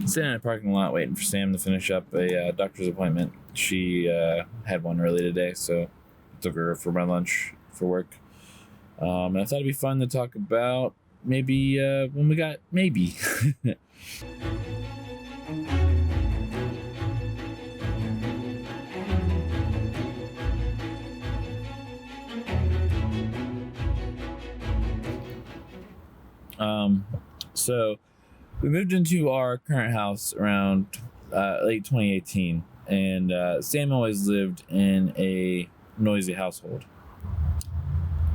Sitting in a parking lot waiting for Sam to finish up a doctor's appointment. She had one early today, so I took her for my lunch for work. And I thought it'd be fun to talk about maybe when we got Maeby. So we moved into our current house around late 2018, and Sam always lived in a noisy household.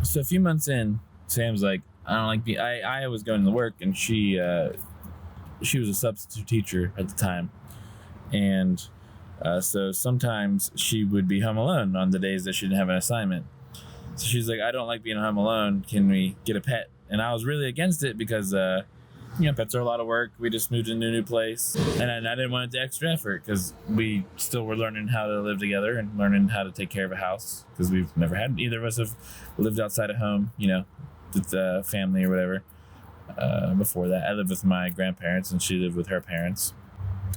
So a few months in, Sam's like, I don't like being. I was going to work, and she was a substitute teacher at the time, and so sometimes she would be home alone on the days that she didn't have an assignment. So she's like, I don't like being home alone. Can we get a pet? And I was really against it because, pets are a lot of work. We just moved into a new place, and I didn't want it to extra effort because we still were learning how to live together and learning how to take care of a house because we've never had, either of us have lived outside of home, with the family or whatever. Before that, I lived with my grandparents and she lived with her parents.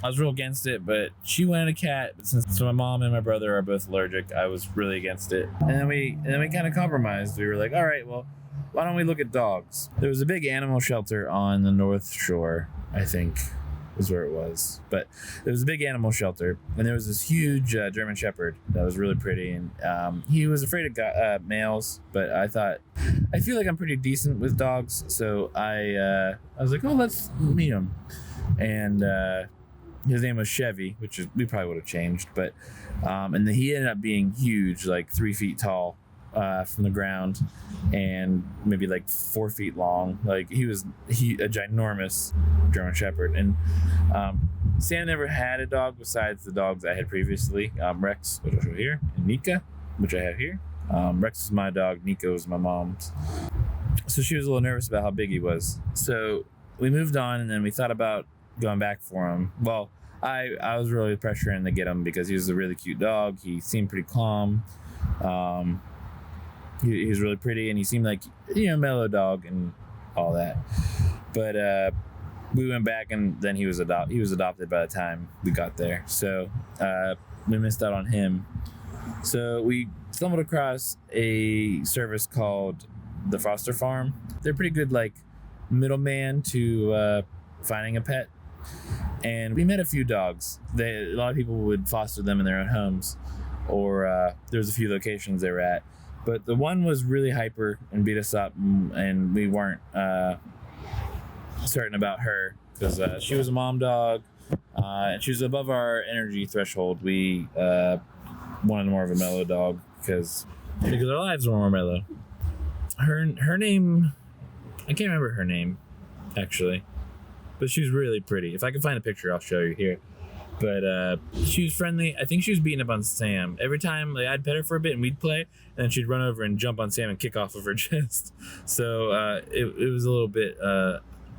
I was real against it, but she wanted a cat. Since my mom and my brother are both allergic, I was really against it. And then we kind of compromised. We were like, all right, well, why don't we look at dogs? There was a big animal shelter on the North Shore, I think is where it was. But there was a big animal shelter, and there was this huge German Shepherd that was really pretty. And he was afraid of males, but I feel like I'm pretty decent with dogs. So I was like, oh, let's meet him. And his name was Chevy, we probably would have changed. But and then he ended up being huge, like 3 feet tall. From the ground, and maybe like 4 feet long. Like he a ginormous German Shepherd. And Sam never had a dog besides the dogs I had previously. Rex, which I'll show here, and Nika, which I have here. Rex is my dog, Nico is my mom's. So she was a little nervous about how big he was. So we moved on, and then we thought about going back for him. Well, I was really pressuring to get him because he was a really cute dog. He seemed pretty calm. He was really pretty, and he seemed like a mellow dog and all that. But we went back, and then he was adopted by the time we got there. So we missed out on him. So we stumbled across a service called the Foster Farm. They're pretty good, like middleman to finding a pet. And we met a few dogs. A lot of people would foster them in their own homes, or there was a few locations they were at. But the one was really hyper and beat us up, and we weren't certain about her because she was a mom dog, and she was above our energy threshold. We wanted more of a mellow dog because our lives were more mellow. Her name, I can't remember her name, actually, but she was really pretty. If I can find a picture, I'll show you here. But she was friendly. I think she was beating up on Sam. Every time I'd pet her for a bit and we'd play, and then she'd run over and jump on Sam and kick off of her chest. So it was a little bit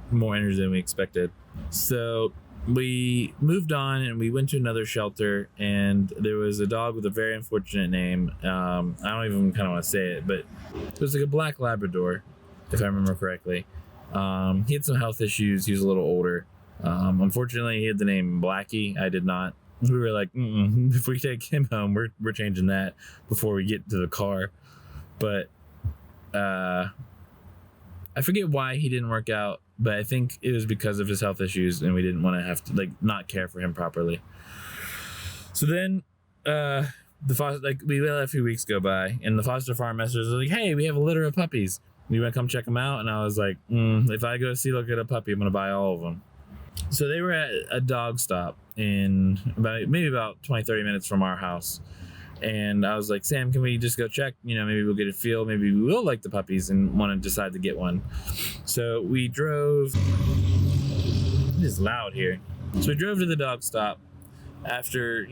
more energy than we expected. So we moved on and we went to another shelter, and there was a dog with a very unfortunate name. I don't even kind of want to say it, but it was like a black Labrador, if I remember correctly. He had some health issues. He was a little older. Unfortunately, he had the name Blackie. I did not. We were like, if we take him home, we're changing that before we get to the car. But I forget why he didn't work out, but I think it was because of his health issues, and we didn't want to have to not care for him properly. So then we let a few weeks go by, and the foster farm message was like, hey, we have a litter of puppies. You want to come check them out? And I was like, if I go look at a puppy, I'm going to buy all of them. So they were at a dog stop in about 20-30 minutes from our house. And I was like, Sam, can we just go check? Maybe we'll get a feel. Maybe we will like the puppies and want to decide to get one. So we drove. It is loud here. So we drove to the dog stop after,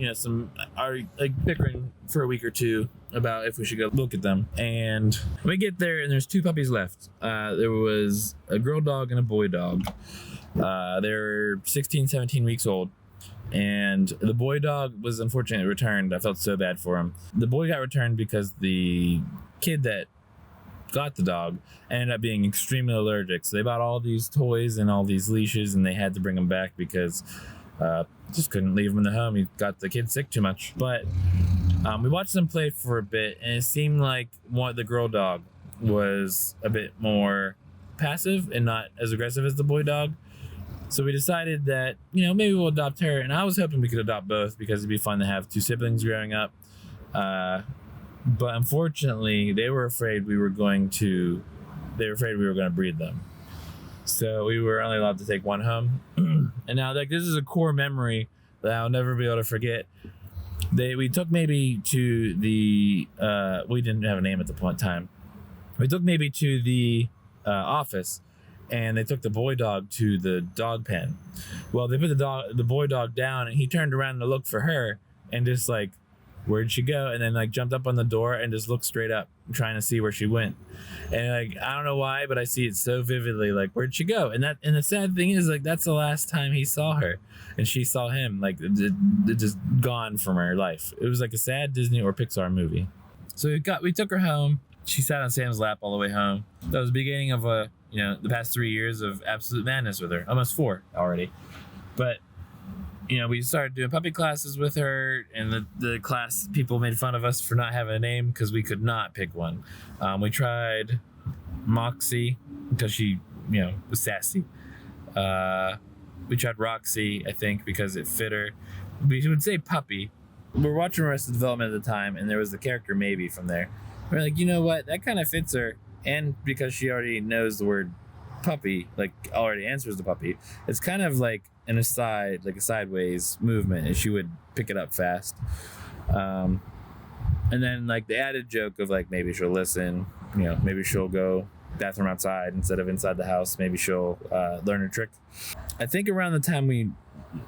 our bickering for a week or two about if we should go look at them. And we get there, and there's 2 puppies left. There was a girl dog and a boy dog. They're 16, 17 weeks old. And the boy dog was unfortunately returned. I felt so bad for him. The boy got returned because the kid that got the dog ended up being extremely allergic. So they bought all these toys and all these leashes, and they had to bring him back because just couldn't leave him in the home. He got the kid sick too much. But we watched them play for a bit, and it seemed like the girl dog was a bit more passive and not as aggressive as the boy dog. So we decided that, maybe we'll adopt her. And I was hoping we could adopt both because it'd be fun to have two siblings growing up. But unfortunately, they were afraid we were going to breed them. So we were only allowed to take one home. And now, this is a core memory that I'll never be able to forget. We took Maeby to the, we didn't have a name at the point in time. We took Maeby to the office, and they took the boy dog to the dog pen. Well, they put the boy dog down, and he turned around to look for her, and just where'd she go? And then jumped up on the door and just looked straight up, trying to see where she went. And I don't know why, but I see it so vividly. Where'd she go? And the sad thing is, that's the last time he saw her, and she saw him. It just gone from her life. It was like a sad Disney or Pixar movie. So we took her home. She sat on Sam's lap all the way home. That was the beginning of the past 3 years of absolute madness with her. Almost 4 already. But we started doing puppy classes with her, and the class people made fun of us for not having a name because we could not pick one. We tried Moxie because she, was sassy. We tried Roxy, I think, because it fit her. We would say puppy. We were watching Arrested Development at the time, and there was the character Maeby from there. We're like, you know what? That kind of fits her. And because she already knows the word puppy, already answers the puppy, it's kind of like an aside, a sideways movement, and she would pick it up fast. And then the added joke of maybe she'll listen, maybe she'll go bathroom outside instead of inside the house. Maybe she'll learn a trick. I think around the time we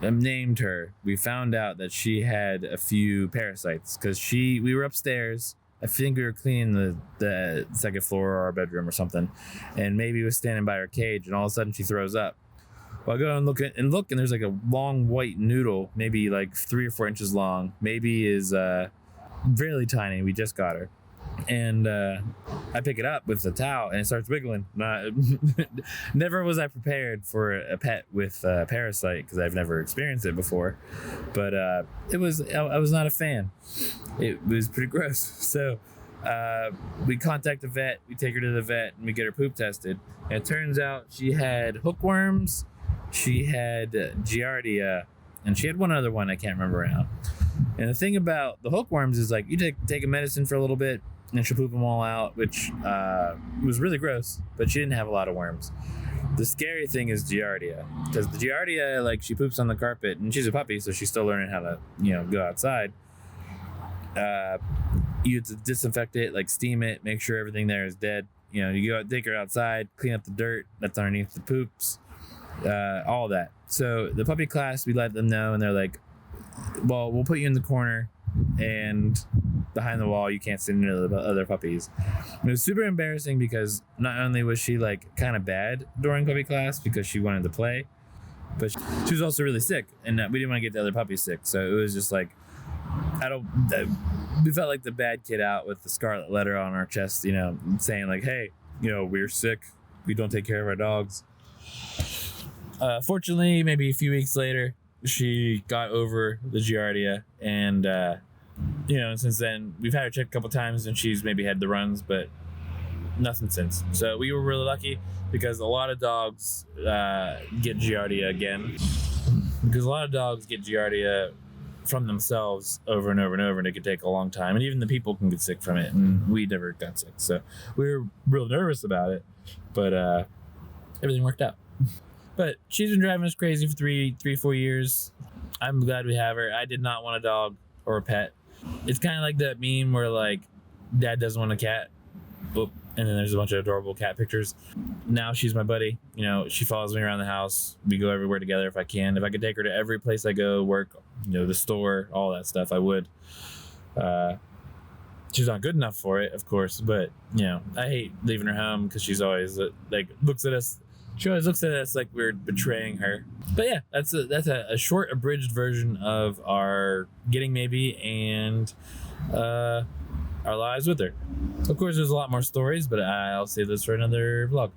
named her, we found out that she had a few parasites because we were upstairs. I think we were cleaning the second floor or our bedroom or something, and Maeby was standing by her cage, and all of a sudden she throws up. Well, I go and look, and there's a long white noodle, maybe 3 or 4 inches long. Maeby is really tiny. We just got her. And I pick it up with the towel, and it starts wiggling. Never was I prepared for a pet with a parasite because I've never experienced it before. But I was not a fan. It was pretty gross. So we contact the vet. We take her to the vet, and we get her poop tested. And it turns out she had hookworms, she had Giardia, and she had one other one I can't remember now. And the thing about the hookworms is you take a medicine for a little bit, and she'll poop them all out, which was really gross, but she didn't have a lot of worms. The scary thing is Giardia, because the Giardia, she poops on the carpet, and she's a puppy, so she's still learning how to, go outside. You have to disinfect it, steam it, make sure everything there is dead. You go take her outside, clean up the dirt that's underneath the poops, all that. So the puppy class, we let them know, and they're like, well, we'll put you in the corner, and behind the wall you can't see any of the other puppies. It was super embarrassing because not only was she kind of bad during puppy class because she wanted to play, but she was also really sick, and we didn't want to get the other puppies sick. So it was just we felt like the bad kid out with the scarlet letter on our chest, saying hey, we're sick, we don't take care of our dogs. Fortunately, maybe a few weeks later, she got over the Giardia, and since then we've had her checked a couple times, and she's maybe had the runs, but nothing since. So we were really lucky because a lot of dogs get Giardia again, because a lot of dogs get Giardia from themselves over and over and over, and it could take a long time, and even the people can get sick from it, and we never got sick. So we were real nervous about it, but everything worked out. But she's been driving us crazy for 4 years. I'm glad we have her. I did not want a dog or a pet. It's kind of like that meme where dad doesn't want a cat. Oop, and then there's a bunch of adorable cat pictures. Now she's my buddy. She follows me around the house. We go everywhere together if I can. If I could take her to every place I go, work, the store, all that stuff, I would. She's not good enough for it, of course, but I hate leaving her home because she's always looks at us. She always looks at us like we're betraying her. But yeah, that's a short, abridged version of our getting Maeby and our lives with her. Of course, there's a lot more stories, but I'll save this for another vlog.